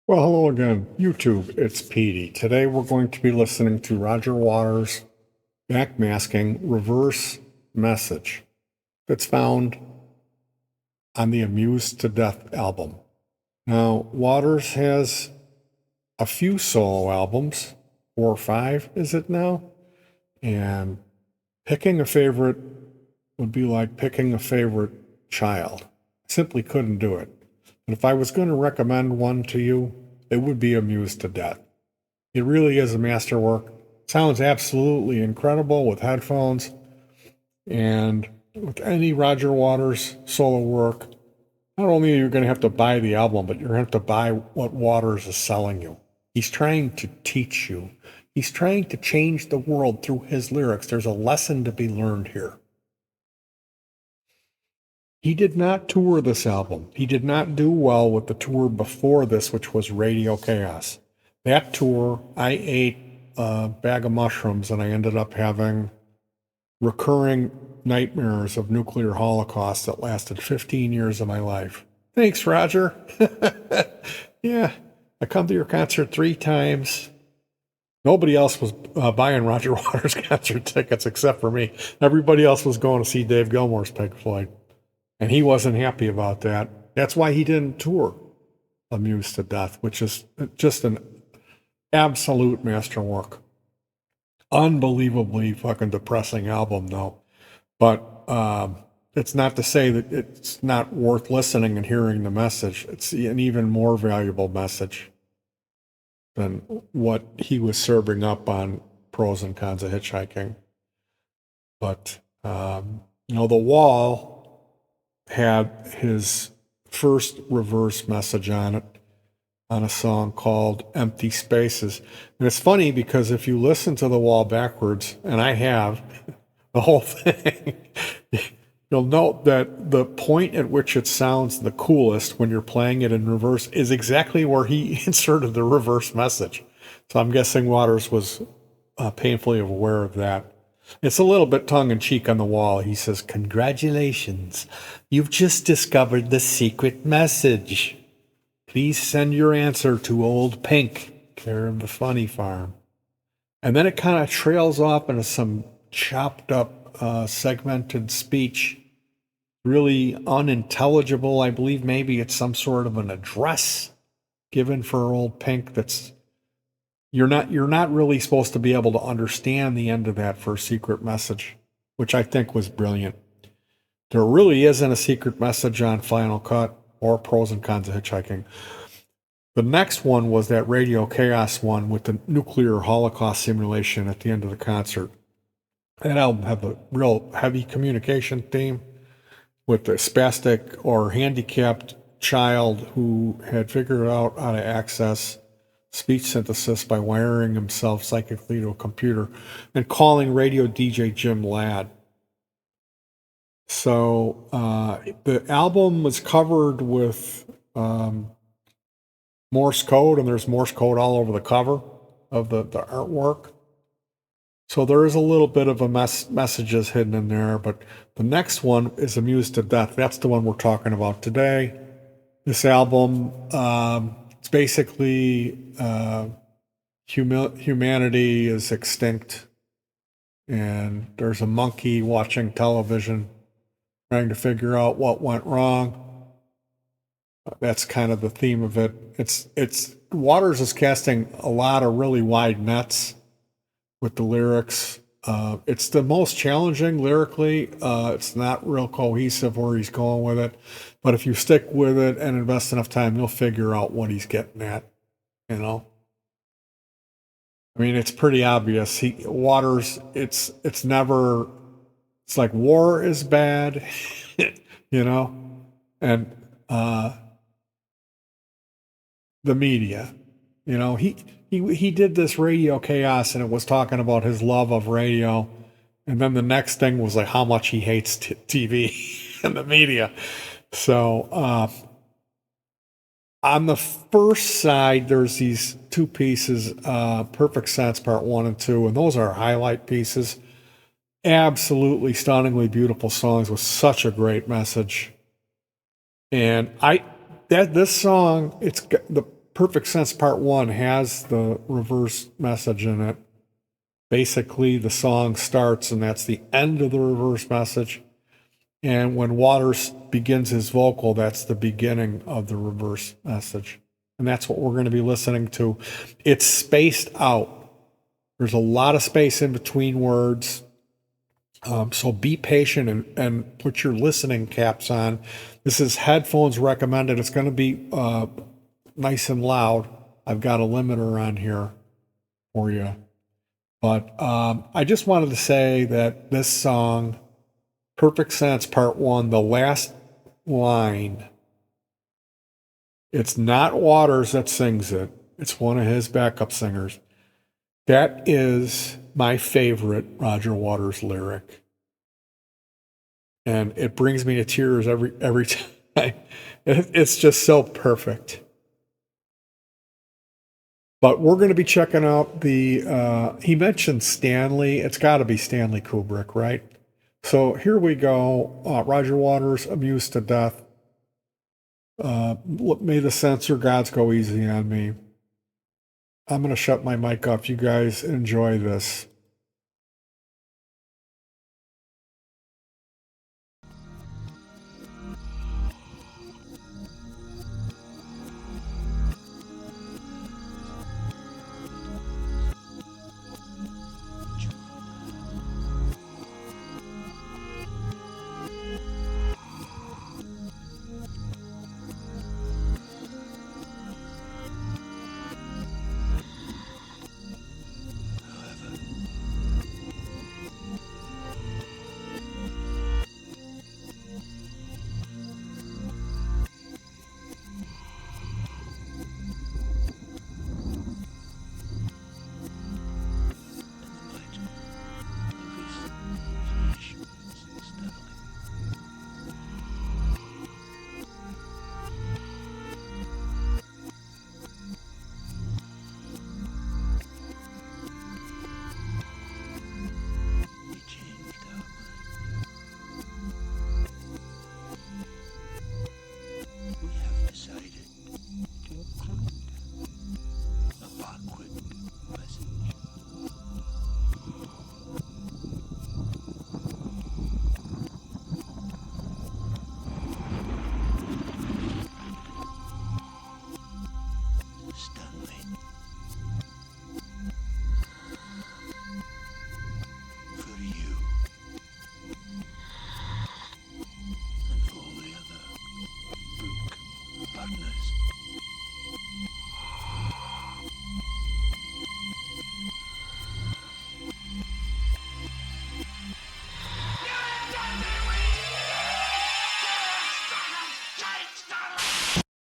Well, hello again, YouTube. It's Petey. Today we're going to be listening to Roger Waters' Backmasking Reverse Message that's found on the Amused to Death album. Now, Waters has a few solo albums, 4 or 5, is it now? And picking a favorite would be like picking a favorite child. I simply couldn't do it. And if I was going to recommend one to you, it would be Amused to Death. It really is a masterwork. Sounds absolutely incredible with headphones. And with any Roger Waters solo work, not only are you going to have to buy the album, but you're going to have to buy what Waters is selling you. He's trying to teach you. He's trying to change the world through his lyrics. There's a lesson to be learned here. He did not tour this album. He did not do well with the tour before this, which was Radio Chaos. That tour, I ate a bag of mushrooms and I ended up having recurring nightmares of nuclear holocaust that lasted 15 years of my life. Thanks, Roger. Yeah, I come to your concert 3 times. Nobody else was buying Roger Waters concert tickets except for me. Everybody else was going to see Dave Gilmour's Pink Floyd. And he wasn't happy about that. That's why he didn't tour Amused to Death, which is just an absolute masterwork. Unbelievably fucking depressing album, though. But it's not to say that it's not worth listening and hearing the message. It's an even more valuable message than what he was serving up on Pros and Cons of Hitchhiking. But, The Wall had his first reverse message on it on a song called Empty Spaces. And it's funny because if you listen to The Wall backwards, and I have the whole thing, you'll note that the point at which it sounds the coolest when you're playing it in reverse is exactly where he inserted the reverse message. So I'm guessing Waters was painfully aware of that. It's a little bit tongue-in-cheek on The Wall. He says, "Congratulations, you've just discovered the secret message. Please send your answer to Old Pink, care of the Funny Farm." And then it kind of trails off into some chopped up, segmented speech, really unintelligible. I believe maybe it's some sort of an address given for Old Pink that's you're not really supposed to be able to understand the end of that first secret message, which I think was brilliant. There really isn't a secret message on Final Cut or Pros and Cons of Hitchhiking. The next one was that Radio Chaos one with the nuclear holocaust simulation at the end of the concert. That album had a real heavy communication theme with the spastic or handicapped child who had figured out how to access speech synthesis by wiring himself psychically to a computer and calling radio DJ Jim Ladd. So the album was covered with Morse code, and there's Morse code all over the cover of the artwork. So there is a little bit of a messages hidden in there, but the next one is Amused to Death. That's the one we're talking about today. This album, it's basically humanity is extinct, and there's a monkey watching television, trying to figure out what went wrong. That's kind of the theme of it. It's Waters is casting a lot of really wide nets with the lyrics. It's the most challenging lyrically. It's not real cohesive where he's going with it. But if you stick with it and invest enough time, you'll figure out what he's getting at, I mean, it's pretty obvious. Waters, it's like war is bad, and the media, he did this Radio Chaos and it was talking about his love of radio. And then the next thing was like how much he hates TV and the media. So on the first side, there's these 2 pieces, Perfect Sense Part 1 and 2, and those are highlight pieces. Absolutely stunningly beautiful songs with such a great message. And this song, it's the Perfect Sense Part 1 has the reverse message in it. Basically, the song starts, and that's the end of the reverse message. And when Waters begins his vocal, that's the beginning of the reverse message. And that's what we're going to be listening to. It's spaced out. There's a lot of space in between words. So be patient and put your listening caps on. This is headphones recommended. It's going to be nice and loud. I've got a limiter on here for you. But I just wanted to say that this song, Perfect Sense Part 1, the last line, it's not Waters that sings it. It's one of his backup singers. That is my favorite Roger Waters lyric. And it brings me to tears every time. It's just so perfect. But we're going to be checking out he mentioned Stanley. It's got to be Stanley Kubrick, right? So here we go. Roger Waters, Amused to Death. May the censor gods go easy on me. I'm going to shut my mic off. You guys enjoy this.